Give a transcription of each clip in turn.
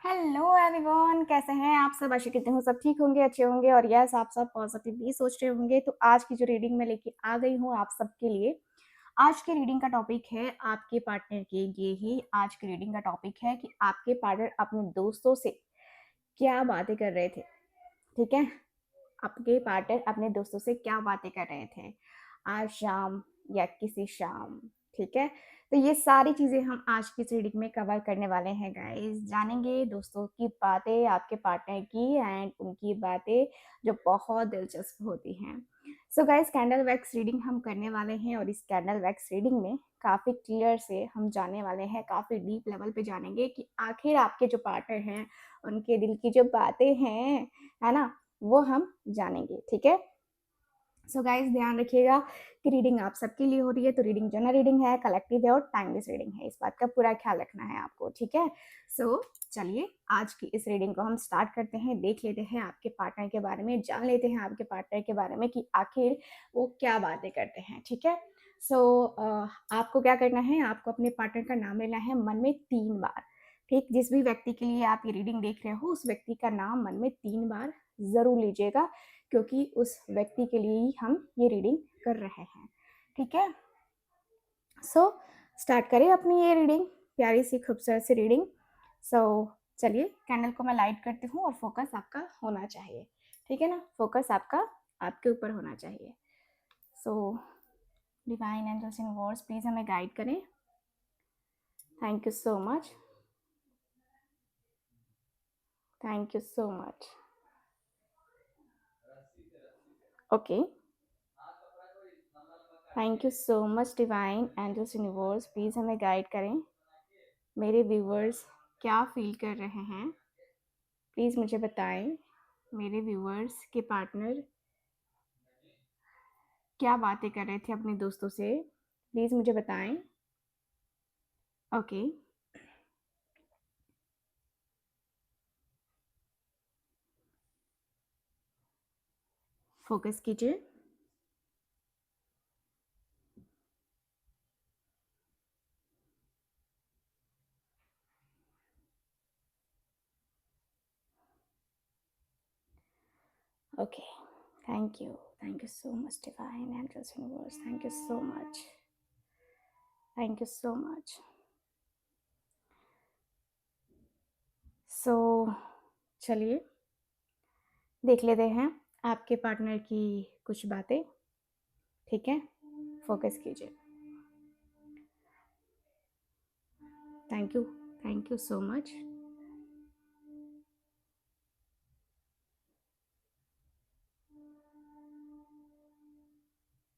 Hello everyone, कैसे हैं आप सब। आशा करती हूँ सब ठीक होंगे, अच्छे होंगे और यस आप सब पॉजिटिवली सोच रहे होंगे। तो आज की जो रीडिंग मैं लेके आ गई हूँ आप सबके लिए, आज की रीडिंग का टॉपिक है आपके पार्टनर के। ये ही आज की रीडिंग का टॉपिक है कि आपके पार्टनर अपने दोस्तों से क्या बातें कर रहे थे। ठीक है, आपके पार्टनर अपने दोस्तों से क्या बातें कर रहे थे आज शाम या किसी शाम। ठीक है, तो ये सारी चीजें हम आज की इस रीडिंग में कवर करने वाले हैं गाइस। जानेंगे दोस्तों की बातें आपके पार्टनर की एंड उनकी बातें जो बहुत दिलचस्प होती हैं। So guys, candle wax reading हम करने वाले हैं और इस कैंडल वैक्स रीडिंग में काफी क्लियर से हम जाने वाले हैं, काफी डीप लेवल पे जानेंगे कि आखिर आपके जो पार्टनर हैं उनके दिल की जो बातें हैं, है ना, वो हम जानेंगे। ठीक है, सो गाइस ध्यान रखिएगा कि रीडिंग आप सबके लिए हो रही है, तो रीडिंग जनरल रीडिंग है, कलेक्टिव है और टाइमलेस रीडिंग है। इस बात का पूरा ख्याल रखना है आपको। ठीक है, सो चलिए आज की इस रीडिंग को हम स्टार्ट करते हैं। देख लेते हैं आपके पार्टनर के बारे में, जान लेते हैं आपके पार्टनर के बारे में कि आखिर वो क्या बातें करते हैं। ठीक है, सो आपको क्या करना है, आपको अपने पार्टनर का नाम लेना है मन में 3 बार। ठीक, जिस भी व्यक्ति के लिए आप ये रीडिंग देख रहे हो उस व्यक्ति का नाम मन में 3 बार जरूर लीजिएगा, क्योंकि उस व्यक्ति के लिए ही हम ये रीडिंग कर रहे हैं। ठीक है, सो स्टार्ट करें अपनी ये रीडिंग, प्यारी सी खूबसूरत सी रीडिंग। सो चलिए, कैंडल को मैं लाइट करती हूँ और फोकस आपका होना चाहिए। ठीक है ना, फोकस आपका आपके ऊपर होना चाहिए। So divine angels in words please हमें गाइड करें। Thank you so much, thank you so much. Okay, thank you so much divine angels universe, please हमें गाइड करें। मेरे व्यूवर्स क्या फील कर रहे हैं प्लीज़ मुझे बताएं। मेरे व्यूवर्स के पार्टनर क्या बातें कर रहे थे अपने दोस्तों से, प्लीज़ मुझे बताएं। ओके, फोकस कीजिए। Okay, thank you so much divine angels universe, thank you so much, thank you so much. So चलिए देख लेते हैं आपके पार्टनर की कुछ बातें। ठीक है, फोकस कीजिए। Thank you so much.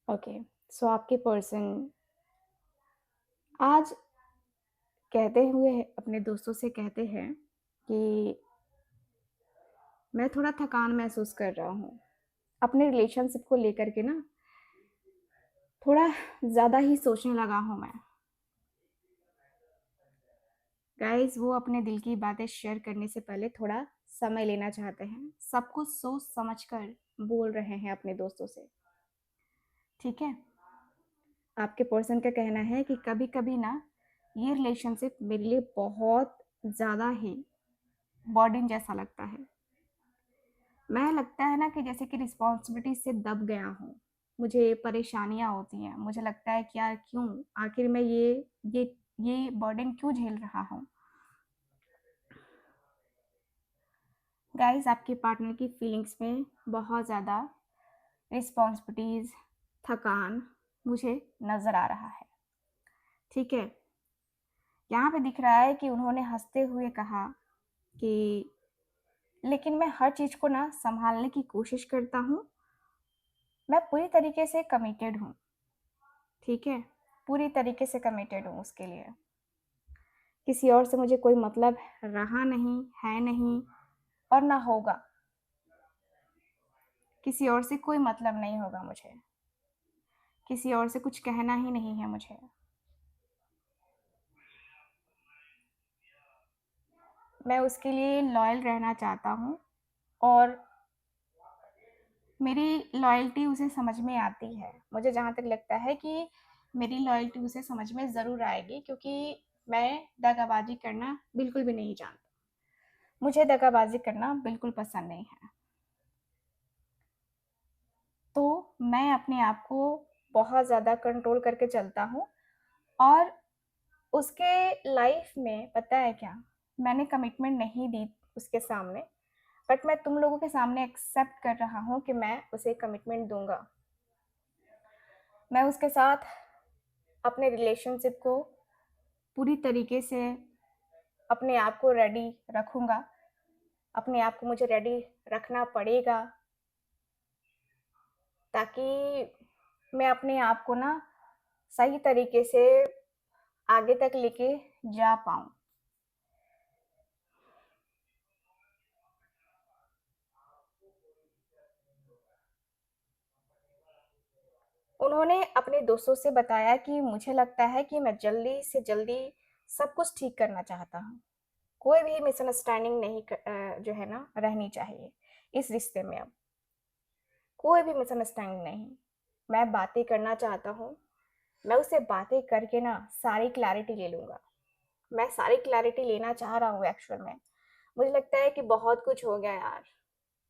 Okay, so आपके पर्सन आज कहते हुए अपने दोस्तों से कहते हैं कि मैं थोड़ा थकान महसूस कर रहा हूँ अपने रिलेशनशिप को लेकर के ना, थोड़ा ज़्यादा ही सोचने लगा हूँ मैं। गाइस, वो अपने दिल की बातें शेयर करने से पहले थोड़ा समय लेना चाहते हैं, सब कुछ सोच समझ कर बोल रहे हैं अपने दोस्तों से। ठीक है, आपके पर्सन का कहना है कि कभी कभी ना ये रिलेशनशिप मेरे लिए बहुत ज़्यादा ही बर्डन जैसा लगता है। मैं लगता है ना कि जैसे कि रिस्पॉन्सिबिलिटी से दब गया हूँ, मुझे परेशानियाँ होती हैं, मुझे लगता है कि यार क्यों, आखिर मैं ये ये बर्डन क्यों झेल रहा हूँ। गाइस, आपके पार्टनर की फीलिंग्स में बहुत ज़्यादा रिस्पॉन्सिबिलिटीज़, थकान मुझे नज़र आ रहा है। ठीक है, यहाँ पे दिख रहा है कि उन्होंने हंसते हुए कहा कि लेकिन मैं हर चीज़ को ना संभालने की कोशिश करता हूँ, मैं पूरी तरीके से कमिटेड हूँ। ठीक है, पूरी तरीके से कमिटेड हूँ उसके लिए, किसी और से मुझे कोई मतलब रहा नहीं है, नहीं और ना होगा। किसी और से कोई मतलब नहीं होगा मुझे, किसी और से कुछ कहना ही नहीं है मुझे। मैं उसके लिए लॉयल रहना चाहता हूँ और मेरी लॉयल्टी उसे समझ में आती है। मुझे जहाँ तक लगता है कि मेरी लॉयल्टी उसे समझ में ज़रूर आएगी, क्योंकि मैं दगाबाजी करना बिल्कुल भी नहीं जानता। मुझे दगाबाजी करना बिल्कुल पसंद नहीं है। तो मैं अपने आप को बहुत ज़्यादा कंट्रोल करके चलता हूँ और उसके लाइफ में पता है क्या, मैंने कमिटमेंट नहीं दी उसके सामने, बट मैं तुम लोगों के सामने एक्सेप्ट कर रहा हूँ कि मैं उसे कमिटमेंट दूंगा। मैं उसके साथ अपने रिलेशनशिप को पूरी तरीके से अपने आप को रेडी रखूंगा। अपने आप को मुझे रेडी रखना पड़ेगा ताकि मैं अपने आप को ना सही तरीके से आगे तक लेके जा पाऊँ। उन्होंने अपने दोस्तों से बताया कि मुझे लगता है कि मैं जल्दी से जल्दी सब कुछ ठीक करना चाहता हूँ। कोई भी मिसअंडरस्टैंडिंग नहीं जो है ना रहनी चाहिए इस रिश्ते में अब। कोई भी मिसअंडरस्टैंडिंग नहीं। मैं बातें करना चाहता हूँ। मैं उससे बातें करके ना सारी क्लैरिटी ले लूँगा। मैं सारी क्लैरिटी लेना चाह रहा हूँ एक्चुअल में। मुझे लगता है कि बहुत कुछ हो गया यार।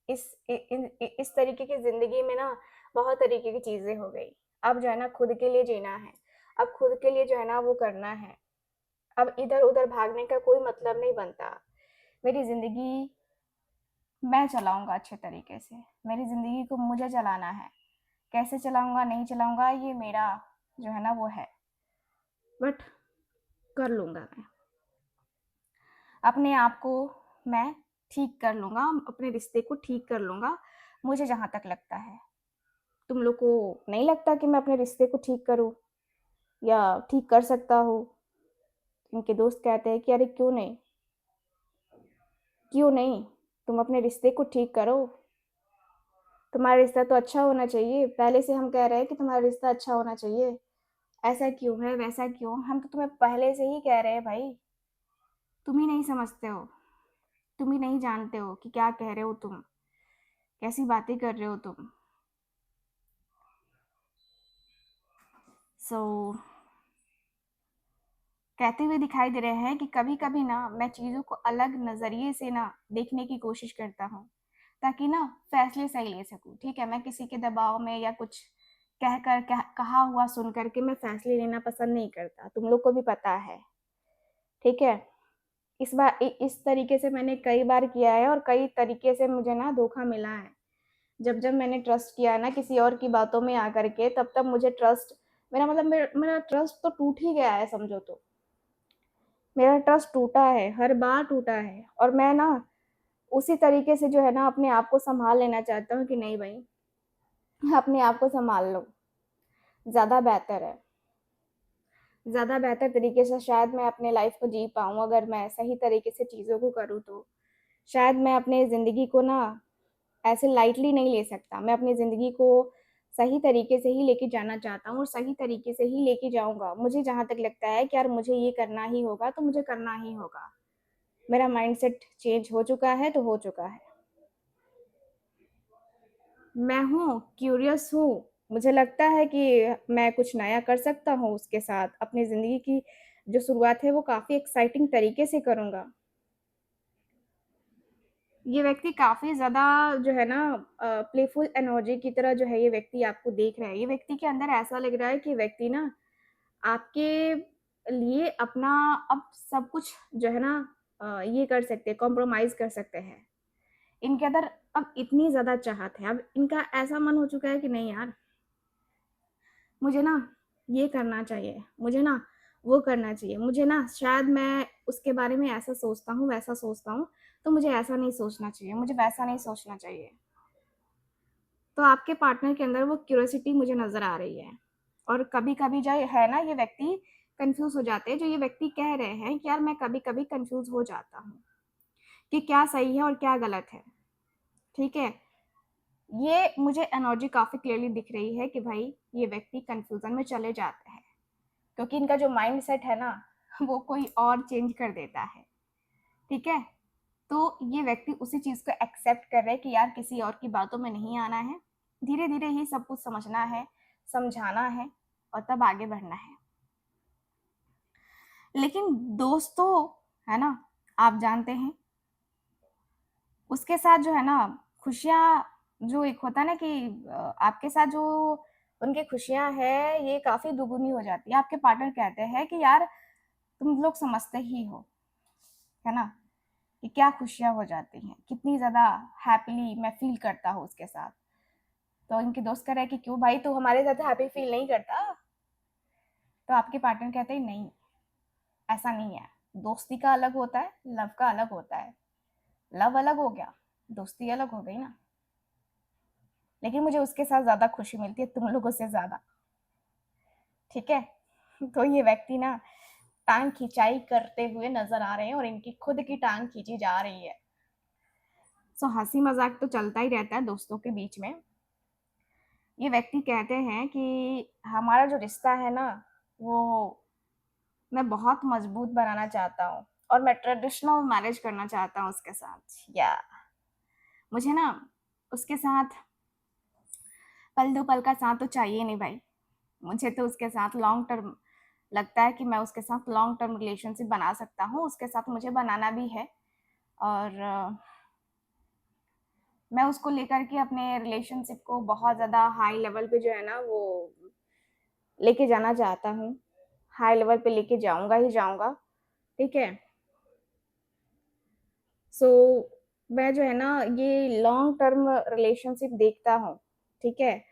इस तरीके की ज़िंदगी में ना बहुत तरीके की चीज़ें हो गई। अब जो है ना खुद के लिए जीना है। अब खुद के लिए जो है ना वो करना है। अब इधर-उधर भागने का कोई मतलब नहीं बनता। मेरी ज़िंदगी मैं चलाऊँगा अच्छे तरीके से। मेरी ज़िंदगी को मुझे चलाना है। कैसे चलाऊँगा, नहीं चलाऊँगा ये मेरा जो है ना वो है। बट कर लूँगा मैं। अपने आप को मैं ठीक कर लूँगा, अपने रिश्ते को ठीक कर लूँगा, मुझे जहाँ तक लगता है। तुम लोग को नहीं लगता कि मैं अपने रिश्ते को ठीक करूँ या ठीक कर सकता हूँ? इनके दोस्त कहते हैं कि अरे क्यों नहीं? क्यों नहीं? तुम अपने रिश्ते को ठीक करो। तुम्हारा रिश्ता तो अच्छा होना चाहिए। पहले से हम कह रहे हैं कि तुम्हारा रिश्ता अच्छा होना चाहिए। ऐसा क्यों है, वैसा क्यों? हम तो तुम्हें पहले से ही कह रहे हैं भाई। तुम ही नहीं समझते हो। तुम ही नहीं जानते हो कि क्या कह रहे हो तुम, कैसी बातें कर रहे हो तुम। सो कहते हुए दिखाई दे रहे हैं कि कभी-कभी ना मैं चीज़ों को अलग नज़रिए से ना देखने की कोशिश करता हूँ, ताकि ना फैसले सही ले सकूँ, ठीक है? मैं किसी के दबाव में या कुछ कहा हुआ सुन कर के मैं फैसले लेना पसंद नहीं करता, तुम लोग को भी पता है, ठीक है? इस तरीके से मैंने कई बार किया है और कई तरीके से मुझे ना धोखा मिला है। जब मैंने ट्रस्ट किया ना किसी और की बातों में आकर के तब मुझे ट्रस्ट मेरा ट्रस्ट तो टूट ही गया है समझो तो। मेरा ट्रस्ट टूटा है, हर बार टूटा है और मैं ना उसी तरीके से जो है ना अपने आप को सँभाल लेना चाहता हूँ कि नहीं भई, अपने आप को सँभाल लो, ज़्यादा बेहतर है। ज़्यादा बेहतर तरीके से शायद मैं अपने लाइफ़ को जी पाऊँ अगर मैं सही तरीके से चीज़ों को करूँ तो। शायद मैं अपने ज़िंदगी को ना ऐसे लाइटली नहीं ले सकता। मैं अपनी ज़िंदगी को सही तरीके से ही लेके जाना चाहता हूँ और सही तरीके से ही लेके जाऊँगा। मुझे जहाँ तक लगता है कि यार मुझे ये करना ही होगा, तो मुझे करना ही होगा। मेरा माइंडसेट चेंज हो चुका है, तो हो चुका है। मैं हूँ, क्यूरियस हूँ। मुझे लगता है कि मैं कुछ नया कर सकता हूँ उसके साथ। अपनी ज़िंदगी की जो शुरुआत है, वो काफ़ी एक्साइटिंग तरीके से करूँगा। ये व्यक्ति काफ़ी ज़्यादा जो है ना प्लेफुल एनर्जी की तरह जो है ये व्यक्ति आपको देख रहा है। ये व्यक्ति के अंदर ऐसा लग रहा है कि व्यक्ति ना आपके लिए अपना अब सब कुछ जो है ना ये कर सकते हैं, कॉम्प्रोमाइज़ कर सकते हैं। इनके अंदर अब इतनी ज़्यादा चाहत है, अब इनका ऐसा मन हो चुका है कि नहीं यार, मुझे ना ये करना चाहिए, मुझे ना वो करना चाहिए, मुझे ना शायद मैं उसके बारे में ऐसा सोचता हूँ, वैसा सोचता हूँ, तो मुझे ऐसा नहीं सोचना चाहिए, मुझे वैसा नहीं सोचना चाहिए। तो आपके पार्टनर के अंदर वो क्यूरियोसिटी मुझे नज़र आ रही है और कभी-कभी जो है ना ये व्यक्ति कन्फ्यूज़ हो जाते हैं, जो ये व्यक्ति कह रहे हैं कि यार मैं कभी-कभी कन्फ्यूज़ हो जाता हूँ, कि क्या सही है और क्या गलत है, ठीक है? ये मुझे एनर्जी काफ़ी क्लियरली दिख रही है कि भाई ये व्यक्ति कन्फ्यूज़न में चले जाते हैं, क्योंकि इनका जो माइंडसेट है ना वो कोई और चेंज कर देता है, ठीक है? तो ये व्यक्ति उसी चीज़ को एक्सेप्ट कर रहे हैं कि यार किसी और की बातों में नहीं आना है, धीरे-धीरे ही सब कुछ समझना है, समझाना है और तब आगे बढ़ना है। लेकिन दोस्तों, है ना? आप जानते हैं उसके साथ जो है ना खुशियाँ, जो एक होता है ना कि आपके साथ जो उनकी खुशियाँ हैं, ये काफ़ी दुगुनी हो जाती है। आपके पार्टनर कहते हैं कि यार तुम लोग समझते ही हो, है ना? कि क्या खुशियाँ हो जाती हैं, कितनी ज़्यादा हैपीली मैं फ़ील करता हूँ उसके साथ। तो इनके दोस्त कह रहे हैं कि क्यों भाई, तू हमारे साथ हैप्पी फ़ील नहीं करता? तो आपके पार्टनर कहते हैं नहीं, ऐसा नहीं है। दोस्ती का अलग होता है, लव का अलग होता है। लव अलग हो गया, दोस्ती अलग हो गई ना। लेकिन मुझे उसके साथ ज़्यादा खुशी मिलती है तुम लोगों से ज़्यादा, ठीक है? तो ये व्यक्ति ना टाँग खिंचाई करते हुए नज़र आ रहे हैं और इनकी खुद की टाँग खींची जा रही है। सो हँसी मज़ाक तो चलता ही रहता है दोस्तों के बीच में। ये व्यक्ति कहते हैं कि हमारा जो रिश्ता है ना, वो मैं बहुत मज़बूत बनाना चाहता हूँ और मैं ट्रेडिशनल मैरिज करना चाहता हूँ उसके साथ। या मुझे ना उसके साथ पल दो पल का साथ तो चाहिए नहीं भाई। मुझे तो उसके साथ लॉन्ग टर्म लगता है कि मैं उसके साथ लॉन्ग टर्म रिलेशनशिप बना सकता हूँ, उसके साथ मुझे बनाना भी है। और मैं उसको लेकर के अपने रिलेशनशिप को बहुत ज़्यादा हाई लेवल पे जो है ना वो लेके जाना चाहता हूँ। हाई लेवल पे लेके जाऊँगा ही जाऊँगा, ठीक है? सो मैं जो है ना ये लॉन्ग टर्म रिलेशनशिप देखता हूँ, ठीक है?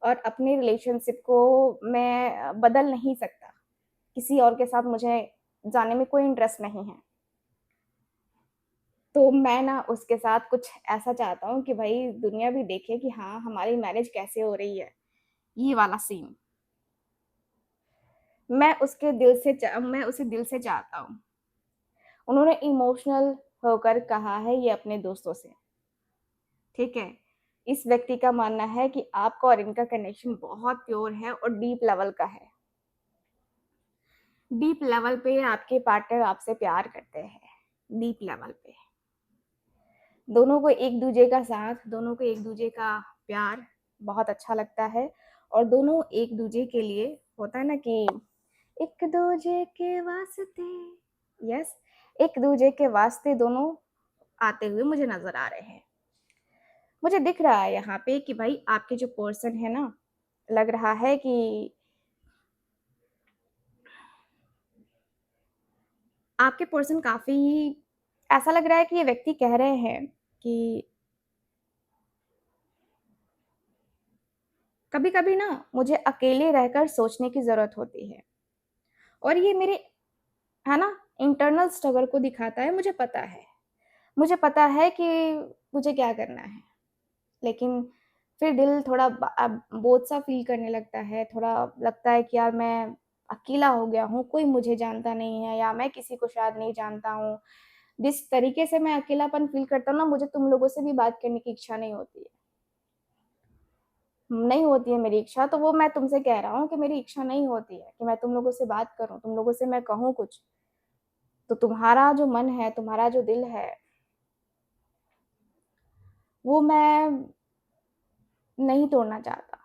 और अपने रिलेशनशिप को मैं बदल नहीं सकता। किसी और के साथ मुझे जाने में कोई इंटरेस्ट नहीं है। तो मैं ना उसके साथ कुछ ऐसा चाहता हूँ कि भाई दुनिया भी देखे कि हाँ, हमारी मैरिज कैसे हो रही है, ये वाला सीन। मैं उसे दिल से चाहता हूँ। उन्होंने इमोशनल होकर कहा है ये अपने दोस्तों से, ठीक है? इस व्यक्ति का मानना है कि आपका और इनका कनेक्शन बहुत प्योर है और डीप लेवल का है। डीप लेवल पे आपके पार्टनर आपसे प्यार करते हैं, डीप लेवल पे। दोनों को एक-दूजे का साथ, दोनों को एक-दूजे का प्यार बहुत अच्छा लगता है और दोनों एक-दूजे के लिए होता है ना कि एक-दूजे के वास्ते, यस, एक-दूजे के वास्ते दोनों आते हुए मुझे नज़र आ रहे हैं। मुझे दिख रहा है यहाँ पे कि भाई आपके जो पर्सन है ना, लग रहा है कि आपके पर्सन काफ़ी, ऐसा लग रहा है कि ये व्यक्ति कह रहे हैं कि कभी-कभी ना मुझे अकेले रहकर सोचने की ज़रूरत होती है और ये मेरे, है ना, इंटरनल स्ट्रगल को दिखाता है, मुझे पता है। मुझे पता है कि मुझे क्या करना है, लेकिन फिर दिल थोड़ा बोझ-सा फ़ील करने लगता है, थोड़ा लगता है कि यार मैं अकेला हो गया हूँ, कोई मुझे जानता नहीं है या मैं किसी को शायद नहीं जानता हूँ। जिस तरीके से मैं अकेलापन फ़ील करता हूँ ना, मुझे तुम लोगों से भी बात करने की इच्छा नहीं होती है। नहीं होती है मेरी इच्छा, तो वो मैं तुमसे कह रहा हूँ कि मेरी इच्छा नहीं होती है कि मैं तुम लोगों से बात करूँ, तुम लोगों से मैं कहूँ कुछ। तो तुम्हारा जो मन है, तुम्हारा जो दिल है, वो मैं नहीं तोड़ना चाहता।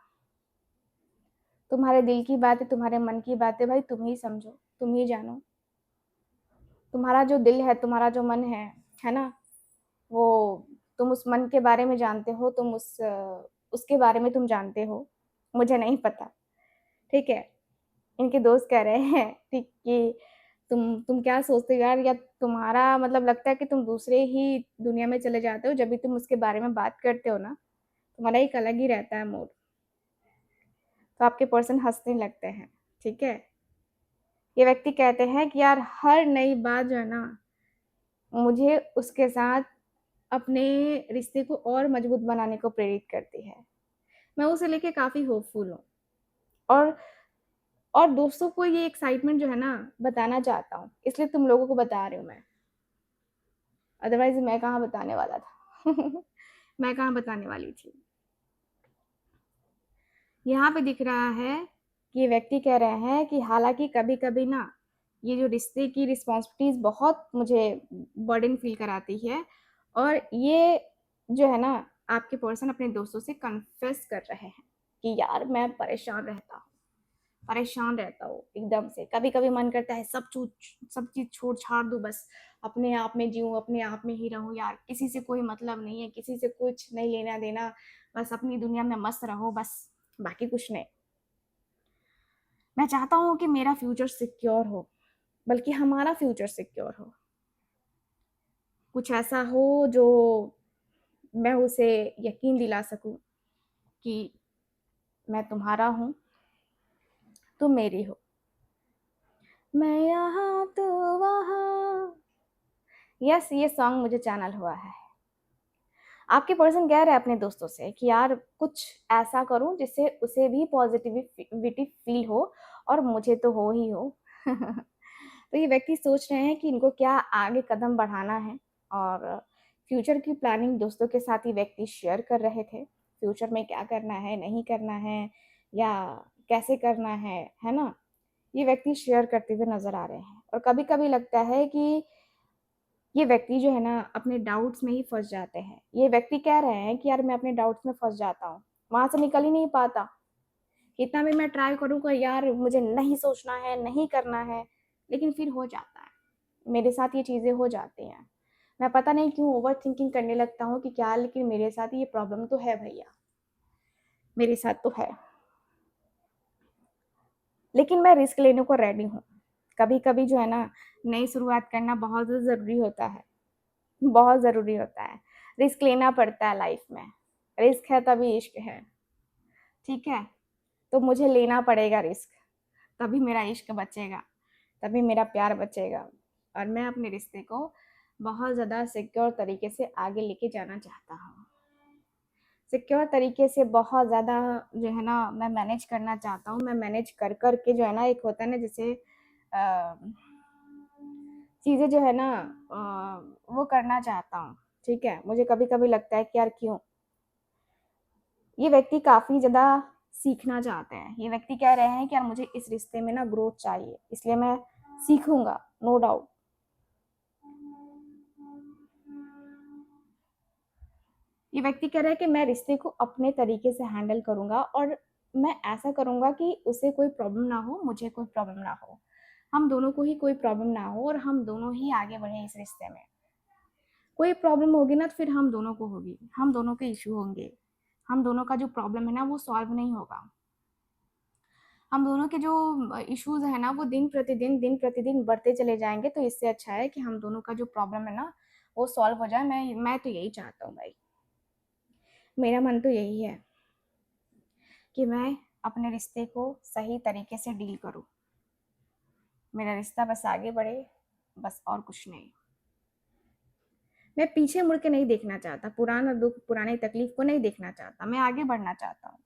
तुम्हारे दिल की बातें, तुम्हारे मन की बातें भाई तुम ही समझो, तुम ही जानो। तुम्हारा जो दिल है, तुम्हारा जो मन है ना? वो तुम उस मन के बारे में जानते हो, तुम उसके बारे में तुम जानते हो, मुझे नहीं पता, ठीक है? इनके दोस्त कह रहे हैं ठीक कि तुम क्या सोचते हो यार, या तुम्हारा मतलब लगता है कि तुम दूसरे ही दुनिया में चले जाते हो जब भी तुम उसके बारे में बात करते हो ना, तुम्हारा एक अलग ही रहता है मूड। तो आपके पर्सन हँसने लगते हैं, ठीक है? ये व्यक्ति कहते हैं कि यार हर नई बात जो है ना, मुझे उसके साथ अपने रिश्ते को और मजबूत बनाने को प्रेरित करती है। मैं उसे लेके काफ़ी होपफुल हूँ और दोस्तों को ये एक्साइटमेंट जो है ना बताना चाहता हूँ, इसलिए तुम लोगों को बता रही हूँ मैं, अदरवाइज़ मैं कहाँ बताने वाला था। मैं कहाँ बताने वाली थी। यहाँ पे दिख रहा है कि ये व्यक्ति कह रहे हैं कि हालाँकि कभी-कभी ना ये जो रिश्ते की रिस्पॉन्सिबिलिटीज़ बहुत मुझे बर्डन फ़ील कराती है और ये जो है ना आपके पर्सन अपने दोस्तों से कन्फेस कर रहे हैं कि यार मैं परेशान रहता हूँ। परेशान रहता हो एकदम से। कभी-कभी मन करता है सब चीज़ छोड़-छाड़ दूँ, बस अपने आप में जीऊँ, अपने आप में ही रहूँ यार, किसी से कोई मतलब नहीं है, किसी से कुछ नहीं लेना-देना, बस अपनी दुनिया में मस्त रहो बस, बाकी कुछ नहीं। मैं चाहता हूँ कि मेरा फ्यूचर सिक्योर हो, बल्कि हमारा फ्यूचर सिक्योर हो। कुछ ऐसा हो जो मैं उसे यकीन दिला सकूँ कि मैं तुम्हारा हूँ, तुम मेरी हो। मैं यहाँ तो वहाँ। यस, ये सॉन्ग मुझे चैनल हुआ है। आपके पर्सन कह रहे हैं अपने दोस्तों से कि यार कुछ ऐसा करूं जिससे उसे भी पॉजिटिविटी फील हो और मुझे तो हो ही हो। तो ये व्यक्ति सोच रहे हैं कि इनको क्या आगे कदम बढ़ाना है, और फ्यूचर की प्लानिंग दोस्तों के साथ ही व्यक्ति शेयर कर रहे थे। फ्यूचर में क्या करना है, नहीं करना है, या कैसे करना है ना? ये व्यक्ति शेयर करते हुए नजर आ रहे हैं, और कभी कभी लगता है कि ये व्यक्ति जो है ना अपने डाउट्स में ही फंस जाते हैं। ये व्यक्ति कह रहे हैं कि यार मैं अपने डाउट्स में फंस जाता हूँ, वहां से निकल ही नहीं पाता। कितना भी मैं ट्राई करूँगा यार, मुझे नहीं सोचना है, नहीं करना है, लेकिन फिर हो जाता है। मेरे साथ ये चीज़ें हो जाती हैं। मैं पता नहीं क्यों ओवर थिंकिंग करने लगता हूँ कि क्या, लेकिन मेरे साथ ये प्रॉब्लम तो है भैया, मेरे साथ तो है। लेकिन मैं रिस्क लेने को रेडी हूँ। कभी कभी जो है ना, नई शुरुआत करना बहुत ज़रूरी होता है, बहुत ज़रूरी होता है। रिस्क लेना पड़ता है लाइफ में। रिस्क है तभी इश्क है, ठीक है? तो मुझे लेना पड़ेगा रिस्क, तभी मेरा इश्क बचेगा, तभी मेरा प्यार बचेगा, और मैं अपने रिश्ते को बहुत ज़्यादा सिक्योर तरीके से आगे लेके जाना चाहता हूँ। सिक्योर तरीके से बहुत ज़्यादा जो है ना मैं मैनेज करना चाहता हूँ। मैं मैनेज कर के जो है ना, एक होता है ना जैसे चीज़ें जो है ना वो करना चाहता हूँ, ठीक है? मुझे कभी-कभी लगता है कि यार क्यों? ये व्यक्ति काफ़ी ज़्यादा सीखना चाहते हैं। ये व्यक्ति कह रहे हैं कि यार मुझे इस रिश्ते में ना ग्रोथ चाहिए, इसलिए मैं सीखूँगा, नो डाउट। ये व्यक्ति कह रहा है कि मैं रिश्ते को अपने तरीके से हैंडल करूँगा, और मैं ऐसा करूँगा कि उसे कोई प्रॉब्लम ना हो, मुझे कोई प्रॉब्लम ना हो। हम दोनों को ही कोई प्रॉब्लम ना हो, और हम दोनों ही आगे बढ़ें इस रिश्ते में। कोई प्रॉब्लम होगी ना तो फिर हम दोनों को होगी, हम दोनों के इश्यू होंगे। हम दोनों का जो प्रॉब्लम है ना वो सॉल्व नहीं होगा। हम दोनों के जो इश्यूज़ हैं ना वो दिन प्रतिदिन बढ़ते चले जाएँगे, तो इससे अच्छा है कि हम दोनों का जो प्रॉब्लम है ना वो सॉल्व हो जाए। मैं तो यही चाहता हूँ भाई। मेरा मन तो यही है कि मैं अपने रिश्ते को सही तरीके से डील करूँ। मेरा रिश्ता बस आगे बढ़े, बस और कुछ नहीं। मैं पीछे मुड़ के नहीं देखना चाहता, पुराना दुःख, पुरानी तकलीफ को नहीं देखना चाहता, मैं आगे बढ़ना चाहता हूँ।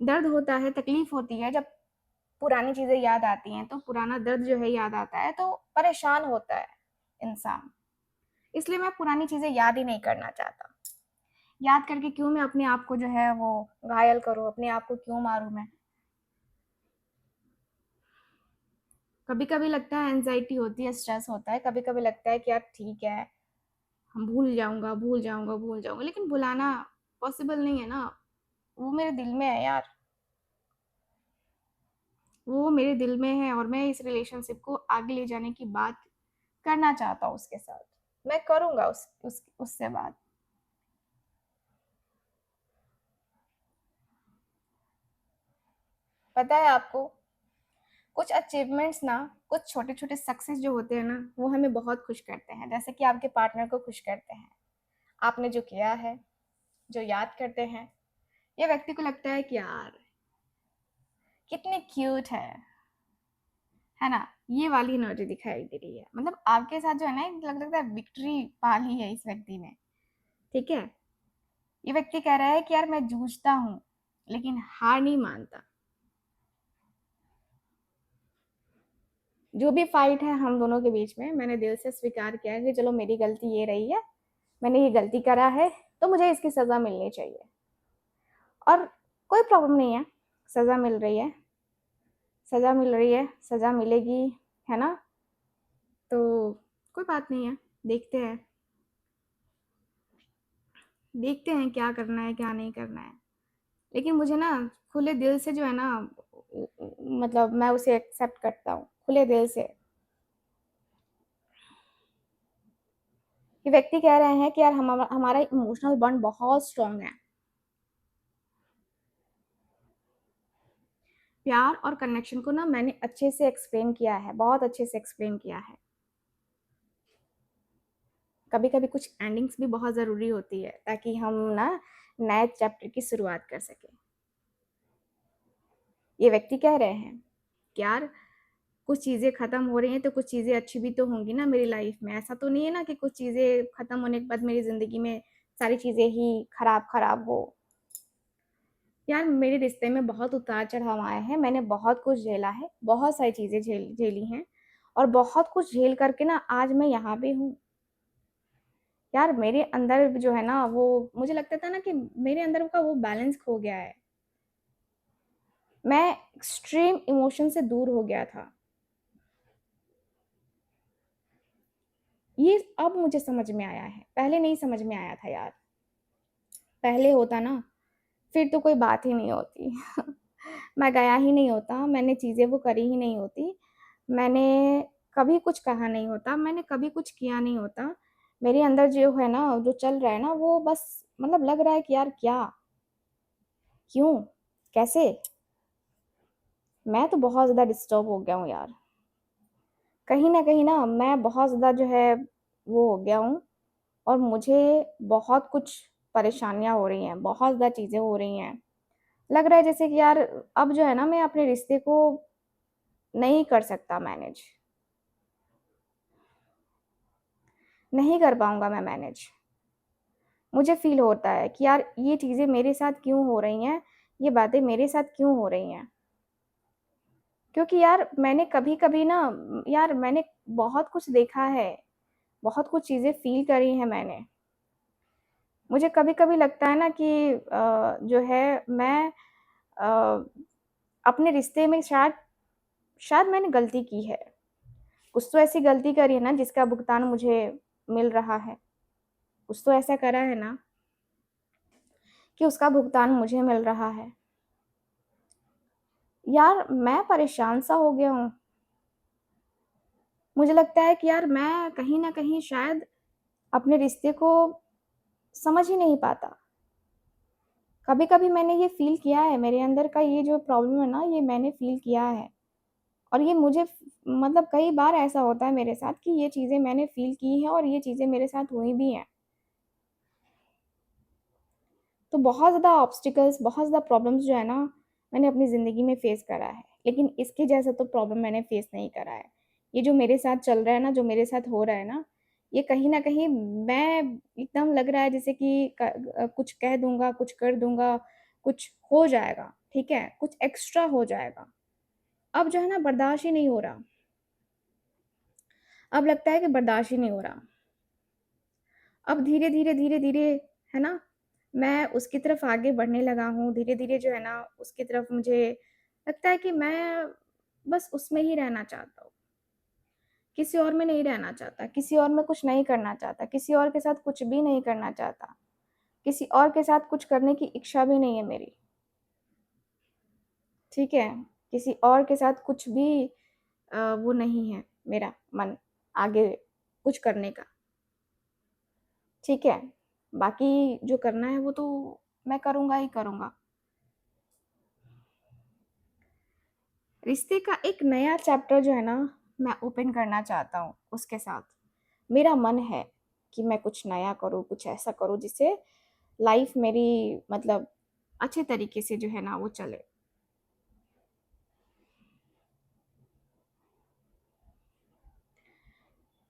दर्द होता है, तकलीफ होती है, जब पुरानी चीज़ें याद आती हैं, तो पुराना दर्द जो है याद आता है, तो परेशान होता है इंसान। इसलिए मैं पुरानी चीज़ें याद ही नहीं करना चाहता। याद करके क्यों मैं अपने आप को जो है वो घायल करूँ, अपने आप को क्यों मारूँ मैं? कभी-कभी लगता है एंग्ज़ायटी होती है, स्ट्रेस होता है, कभी-कभी लगता है कि यार ठीक है, हम भूल जाऊँगा, लेकिन भुलाना पॉसिबल नहीं है ना। वो मेरे दिल में है यार, वो मेरे दिल में है, और मैं इस रिलेशनशिप को आगे ले जाने की बात करना चाहता हूँ उसके साथ। मैं करूँगा उससे बात। पता है आपको, कुछ अचीवमेंट्स ना, कुछ छोटे-छोटे सक्सेस जो होते हैं ना, वो हमें बहुत खुश करते हैं। जैसे कि आपके पार्टनर को खुश करते हैं। आपने जो किया है, जो याद करते हैं, ये व्यक्ति को लगता है कि यार कितने क्यूट है ना? ये वाली एनर्जी दिखाई दे रही है। मतलब आपके साथ जो है ना, एक लगता है विक्ट्री पा ली है इस व्यक्ति ने, ठीक है? ये व्यक्ति कह रहा है कि यार मैं जूझता हूँ, लेकिन हार नहीं मानता। जो भी फाइट है हम दोनों के बीच में, मैंने दिल से स्वीकार किया है कि चलो मेरी गलती ये रही है, मैंने ये गलती करा है, तो मुझे इसकी सज़ा मिलनी चाहिए। और कोई प्रॉब्लम नहीं है, सज़ा मिल रही है, सज़ा मिल रही है, सज़ा मिलेगी, है ना? तो कोई बात नहीं है, देखते हैं, देखते हैं क्या करना है, क्या नहीं करना है। लेकिन मुझे ना खुले दिल से जो है ना, मतलब मैं उसे एक्सेप्ट करता हूँ खुले दिल से। ये व्यक्ति कह रहे हैं कि यार हमारा इमोशनल बॉन्ड बहुत स्ट्रांग है। प्यार और कनेक्शन को ना मैंने अच्छे से एक्सप्लेन किया है, बहुत अच्छे से एक्सप्लेन किया है। कभी कभी कुछ एंडिंग्स भी बहुत ज़रूरी होती है ताकि हम ना नए चैप्टर की शुरुआत कर सकें। ये व्यक्ति कह रहे हैं कि यार कुछ चीज़ें ख़त्म हो रही हैं तो कुछ चीज़ें अच्छी भी तो होंगी ना मेरी लाइफ में। ऐसा तो नहीं है ना कि कुछ चीज़ें ख़त्म होने के बाद मेरी ज़िंदगी में सारी चीज़ें ही खराब खराब हो। यार मेरे रिश्ते में बहुत उतार चढ़ाव आए हैं, मैंने बहुत कुछ झेला है, बहुत सारी चीज़ें झेली हैं, और बहुत कुछ झेल करके ना आज मैं यहाँ पे हूँ। यार मेरे अंदर जो है ना, वो मुझे लगता था ना कि मेरे अंदर का वो बैलेंस खो गया है। मैं एक्सट्रीम इमोशन से दूर हो गया था। ये अब मुझे समझ में आया है, पहले नहीं समझ में आया था यार। पहले होता ना, फिर तो कोई बात ही नहीं होती। मैं गया ही नहीं होता, मैंने चीज़ें वो करी ही नहीं होती, मैंने कभी कुछ कहा नहीं होता, मैंने कभी कुछ किया नहीं होता। मेरे अंदर जो है ना, जो चल रहा है ना, वो बस मतलब लग रहा है कि यार क्या, क्यों, कैसे। मैं तो बहुत ज़्यादा डिस्टर्ब हो गया हूँ यार। कहीं न कहीं ना मैं बहुत ज़्यादा जो है वो हो गया हूँ, और मुझे बहुत कुछ परेशानियाँ हो रही हैं, बहुत ज़्यादा चीज़ें हो रही हैं। लग रहा है जैसे कि यार अब जो है ना, मैं अपने रिश्ते को नहीं कर सकता मैनेज, नहीं कर पाऊँगा मैं मैनेज। मुझे फ़ील होता है कि यार ये चीज़ें मेरे साथ क्यों हो रही हैं, ये बातें मेरे साथ क्यों हो रही हैं? क्योंकि यार मैंने कभी-कभी ना, यार मैंने बहुत कुछ देखा है, बहुत कुछ चीज़ें फ़ील करी हैं मैंने। मुझे कभी-कभी लगता है ना कि जो है मैं अ, अपने रिश्ते में शायद शायद मैंने गलती की है। कुछ तो ऐसी गलती करी है ना जिसका भुगतान मुझे मिल रहा है। कुछ तो ऐसा करा है ना कि उसका भुगतान मुझे मिल रहा है। यार मैं परेशान सा हो गया हूँ। मुझे लगता है कि यार मैं कहीं न कहीं शायद अपने रिश्ते को समझ ही नहीं पाता। कभी-कभी मैंने ये फ़ील किया है, मेरे अंदर का ये जो प्रॉब्लम है ना, ये मैंने फ़ील किया है। और ये मुझे मतलब कई बार ऐसा होता है मेरे साथ कि ये चीज़ें मैंने फ़ील की हैं और ये चीज़ें मेरे साथ हुई भी हैं। तो बहुत ज़्यादा ऑब्स्टिकल्स, बहुत ज़्यादा प्रॉब्लम्स जो है ना, मैंने अपनी ज़िंदगी में फ़ेस करा है। लेकिन इसके जैसा तो प्रॉब्लम मैंने फ़ेस नहीं करा है। ये जो मेरे साथ चल रहा है ना, जो मेरे साथ हो रहा है ना, ये कहीं न कहीं मैं एकदम लग रहा है जैसे कि कुछ कह दूँगा, कुछ कर दूँगा, कुछ हो जाएगा, ठीक है? कुछ एक्स्ट्रा हो जाएगा। अब जो है ना बर्दाश्त ही नहीं हो रहा। अब लगता है कि बर्दाश्त ही नहीं हो रहा। अब धीरे-धीरे, धीरे-धीरे, है ना, मैं उसकी तरफ आगे बढ़ने लगा हूँ। धीरे-धीरे जो है ना, उसकी तरफ मुझे लगता है कि मैं बस उसमें ही रहना चाहता हूँ। किसी और में नहीं रहना चाहता, किसी और में कुछ नहीं करना चाहता, किसी और के साथ कुछ भी नहीं करना चाहता, किसी और के साथ कुछ करने की इच्छा भी नहीं है मेरी, ठीक है? किसी और के साथ कुछ भी वो नहीं है मेरा मन आगे कुछ करने का, ठीक है? बाकी जो करना है वो तो मैं करूँगा ही करूँगा। रिश्ते का एक नया चैप्टर जो है ना, मैं ओपन करना चाहता हूँ उसके साथ। मेरा मन है कि मैं कुछ नया करूँ, कुछ ऐसा करूँ जिससे लाइफ़ मेरी मतलब अच्छे तरीके से जो है ना वो चले।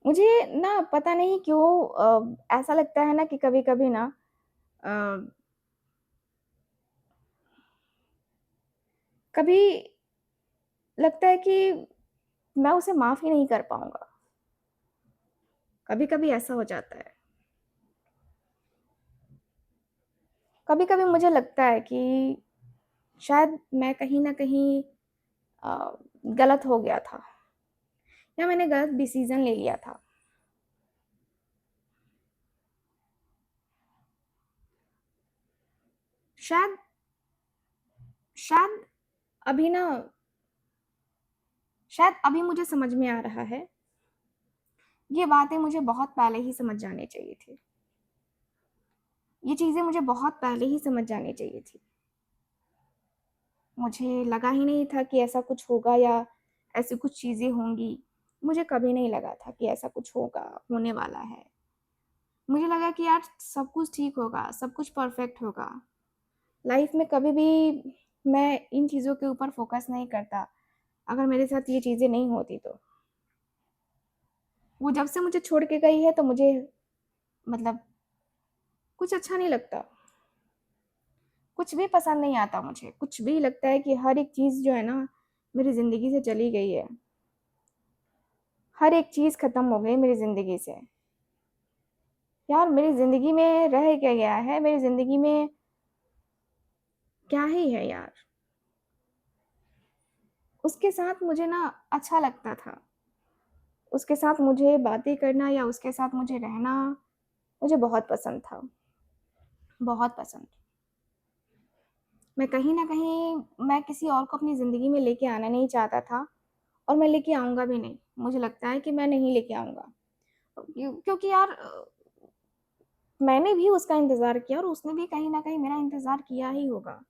मुझे ना पता नहीं क्यों ऐसा लगता है ना कि कभी-कभी ना अ, कभी लगता है कि मैं उसे माफ़ ही नहीं कर पाऊँगा। कभी-कभी ऐसा हो जाता है। कभी-कभी मुझे लगता है कि शायद मैं कहीं न कहीं अ, गलत हो गया था, या मैंने गलत डिसीज़न ले लिया था। शायद शायद अभी ना शायद अभी मुझे समझ में आ रहा है, ये बातें मुझे बहुत पहले ही समझ जानी चाहिए थी। ये चीज़ें मुझे बहुत पहले ही समझ जानी चाहिए थी। मुझे लगा ही नहीं था कि ऐसा कुछ होगा या ऐसी कुछ चीज़ें होंगी। मुझे कभी नहीं लगा था कि ऐसा कुछ होगा, होने वाला है। मुझे लगा कि यार सब कुछ ठीक होगा, सब कुछ परफ़ेक्ट होगा। लाइफ़ में कभी भी मैं इन चीज़ों के ऊपर फ़ोकस नहीं करता, अगर मेरे साथ ये चीज़ें नहीं होती तो। वो जब से मुझे छोड़ के गई है तो मुझे मतलब कुछ अच्छा नहीं लगता। कुछ भी पसंद नहीं आता मुझे, कुछ भी लगता है कि हर एक चीज़ जो है ना, मेरी ज़िंदगी से चली गई है। हर एक चीज़ ख़त्म हो गई मेरी ज़िंदगी से। यार मेरी ज़िंदगी में रह क्या गया है? मेरी ज़िंदगी में क्या ही है यार? उसके साथ मुझे ना अच्छा लगता था। उसके साथ मुझे बातें करना या उसके साथ मुझे रहना, मुझे बहुत पसंद था, बहुत पसंद। मैं कहीं न कहीं मैं किसी और को अपनी ज़िंदगी में लेके आना नहीं चाहता था और मैं लेके आऊँगा भी नहीं। मुझे लगता है कि मैं नहीं लेके आऊँगा। क्योंकि यार मैंने भी उसका इंतज़ार किया और उसने भी कहीं न कहीं मेरा इंतज़ार किया ही होगा।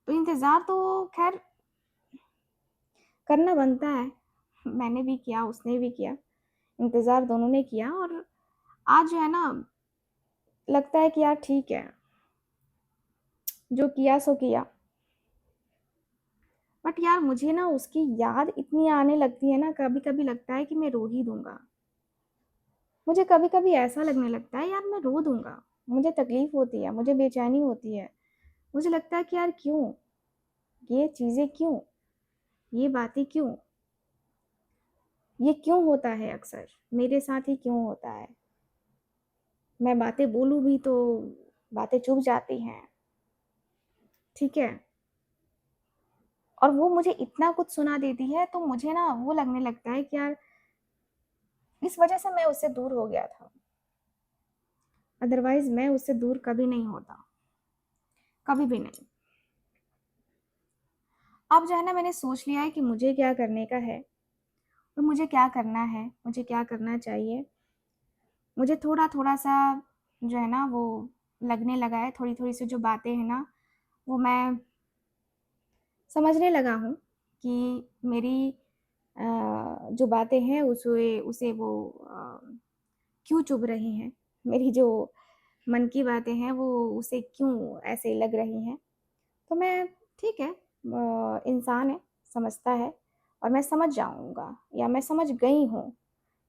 तो इंतज़ार तो ख़ैर करना बनता है। मैंने भी किया, उसने भी किया। इंतज़ार दोनों ने किया और आज जो है ना लगता है कि यार ठीक है, जो किया सो किया। बट यार मुझे ना उसकी याद इतनी आने लगती है ना, कभी-कभी लगता है कि मैं रो ही दूँगा। मुझे कभी-कभी ऐसा लगने लगता है यार मैं रो दूँगा। मुझे तकलीफ़ होती है, मुझे बेचैनी होती है। मुझे लगता है कि यार क्यों? ये चीज़ें क्यों? ये बातें क्यों? ये क्यों होता है अक्सर? मेरे साथ ही क्यों होता है? मैं बातें बोलूँ भी तो बातें चुभ जाती हैं, ठीक है? और वो मुझे इतना कुछ सुना देती है तो मुझे ना वो लगने लगता है कि यार इस वज़ह से मैं उससे दूर हो गया था। अदरवाइज़ मैं उससे दूर कभी नहीं होता, कभी भी नहीं। अब जो है ना मैंने सोच लिया है कि मुझे क्या करने का है और मुझे क्या करना है, मुझे क्या करना चाहिए। मुझे थोड़ा-थोड़ा सा जो है ना वो लगने लगा है, थोड़ी-थोड़ी सी जो बातें हैं ना, वो मैं समझने लगा हूँ कि मेरी अ, जो बातें हैं उसे उसे वो क्यों चुभ रही हैं। मेरी जो मन की बातें हैं वो उसे क्यों ऐसे लग रही हैं। तो मैं ठीक है इंसान है, समझता है और मैं समझ जाऊँगा या मैं समझ गई हूँ,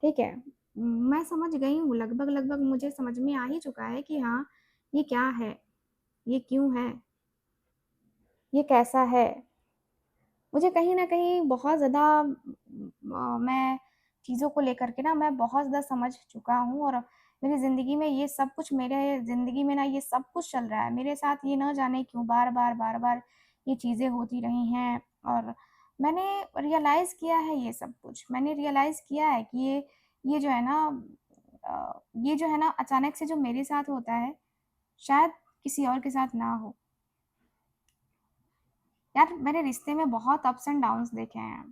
ठीक है? मैं समझ गई हूँ लगभग-लगभग मुझे समझ में आ ही चुका है कि हाँ, ये क्या है? ये क्यों है? ये कैसा है? मुझे कहीं न कहीं बहुत ज़्यादा मैं चीज़ों को लेकर के ना मैं बहुत ज़्यादा समझ चुका हूँ और मेरी ज़िंदगी में ये सब कुछ मेरे ज़िंदगी में ना ये सब कुछ चल रहा है। मेरे साथ ये ना जाने क्यों बार-बार, बार-बार ये चीज़ें होती रही हैं और मैंने रियलाइज़ किया है ये सब कुछ। मैंने रियलाइज़ किया है कि ये जो है ना ये जो है ना अचानक से जो मेरे साथ होता है, शायद किसी और के साथ ना हो। यार मैंने रिश्ते में बहुत अप्स एंड डाउन्स देखे हैं।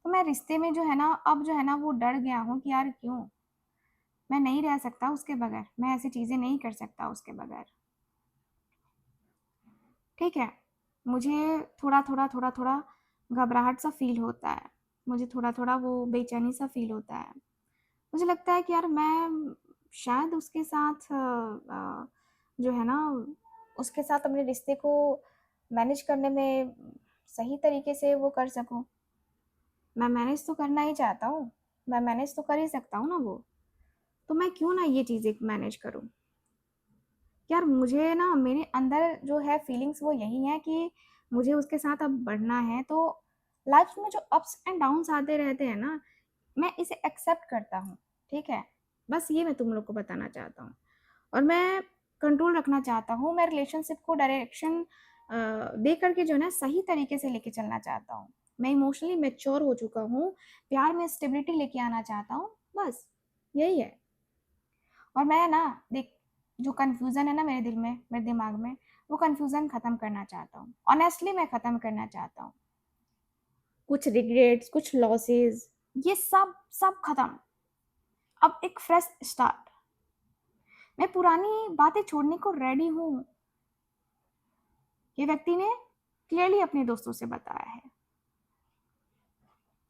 तो मैं रिश्ते में जो है ना अब जो है ना वो डर गया हूँ कि यार क्यों? मैं नहीं रह सकता उसके बगैर, मैं ऐसी चीज़ें नहीं कर सकता उसके बगैर, ठीक है? मुझे थोड़ा-थोड़ा, थोड़ा-थोड़ा घबराहट सा फ़ील होता है। मुझे थोड़ा-थोड़ा वो बेचैनी सा फ़ील होता है। मुझे लगता है कि यार मैं शायद उसके साथ जो है ना उसके साथ अपने रिश्ते को मैनेज करने में सही तरीके से वो कर सकूँ। मैं मैनेज तो करना ही चाहता हूँ, मैं मैनेज तो कर ही सकता हूँ ना वो। तो मैं क्यों ना ये चीज़ें मैनेज करूँ? यार मुझे ना मेरे अंदर जो है फीलिंग्स वो यही है कि मुझे उसके साथ अब बढ़ना है, तो लाइफ़ में जो अप्स एंड डाउन्स आते रहते हैं ना, मैं इसे एक्सेप्ट करता हूँ, ठीक है? बस ये मैं तुम लोग को बताना चाहता हूँ और मैं कंट्रोल रखना चाहता हूँ, मैं रिलेशनशिप को डायरेक्शन दे कर के जो है ना सही तरीके से लेके चलना चाहता हूँ। मैं इमोशनली मैच्योर हो चुका हूँ, प्यार में स्टेबिलिटी लेके आना चाहता हूँ, बस यही है। और मैं ना देख जो कन्फ्यूज़न है ना मेरे दिल में, मेरे दिमाग में, वो कन्फ्यूज़न ख़त्म करना चाहता हूँ। ऑनेस्टली मैं ख़त्म करना चाहता हूँ। कुछ रिग्रेट्स, कुछ लॉसेस, ये सब ख़त्म। अब एक फ्रेश स्टार्ट। मैं पुरानी बातें छोड़ने को रेडी हूँ। ये व्यक्ति ने क्लियरली अपने दोस्तों से बताया है।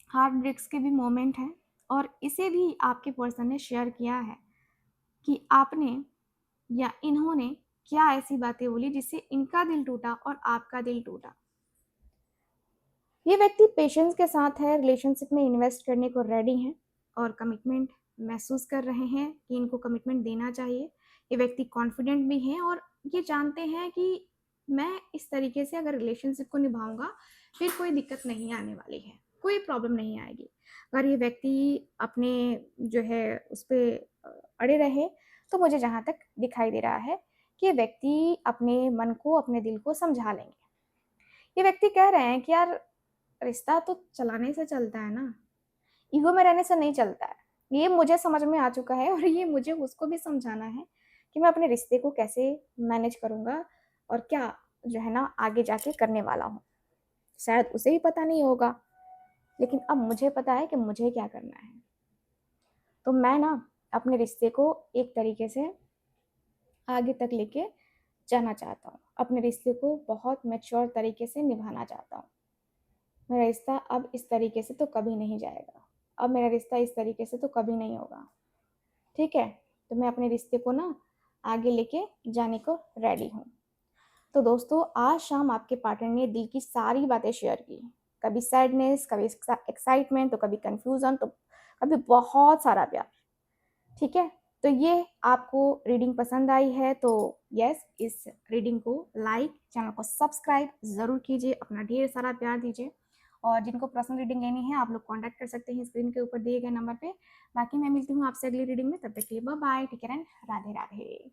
हार्ट ब्रेक्स के भी मोमेंट हैं और इसे भी आपके पर्सन ने शेयर किया है कि आपने या इन्होंने क्या ऐसी बातें बोली जिससे इनका दिल टूटा और आपका दिल टूटा। ये व्यक्ति पेशेंस के साथ है, रिलेशनशिप में इन्वेस्ट करने को रेडी हैं और कमिटमेंट महसूस कर रहे हैं कि इनको कमिटमेंट देना चाहिए। ये व्यक्ति कॉन्फिडेंट भी हैं और ये जानते हैं कि मैं इस तरीके से अगर रिलेशनशिप को निभाऊंगा फिर कोई दिक्कत नहीं आने वाली है, कोई प्रॉब्लम नहीं आएगी। अगर ये व्यक्ति अपने जो है उस पर अड़े रहे तो मुझे जहाँ तक दिखाई दे रहा है कि ये व्यक्ति अपने मन को, अपने दिल को समझा लेंगे। ये व्यक्ति कह रहे हैं कि यार रिश्ता तो चलाने से चलता है ना, ईगो में रहने से नहीं चलता है। ये मुझे समझ में आ चुका है और ये मुझे उसको भी समझाना है कि मैं अपने रिश्ते को कैसे मैनेज करूँगा और क्या जो है ना आगे जाके करने वाला हूँ। शायद उसे ही पता नहीं होगा, लेकिन अब मुझे पता है कि मुझे क्या करना है। तो मैं ना अपने रिश्ते को एक तरीके से आगे तक लेके जाना चाहता हूँ। अपने रिश्ते को बहुत मैच्योर तरीके से निभाना चाहता हूँ। मेरा रिश्ता अब इस तरीके से तो कभी नहीं जाएगा। अब मेरा रिश्ता इस तरीके से तो कभी नहीं होगा। ठीक है? तो मैं अपने रिश्ते को ना आगे लेके जाने को रेडी हूँ। तो दोस्तों, आज शाम आपके पार्टनर ने दिल की सारी बातें शेयर की। कभी सैडनेस, कभी एक्साइटमेंट, तो कभी कन्फ्यूज़न, तो कभी बहुत सारा प्यार। ठीक है? तो ये आपको रीडिंग पसंद आई है तो यस, इस रीडिंग को लाइक, चैनल को सब्सक्राइब ज़रूर कीजिए, अपना ढेर सारा प्यार दीजिए। और जिनको पर्सनल रीडिंग लेनी है आप लोग कॉन्टैक्ट कर सकते हैं स्क्रीन के ऊपर दिए गए नंबर पे। बाकी मैं मिलती हूँ आपसे अगली रीडिंग में, तब तक के लिए bye bye, take care and Radhe Radhe.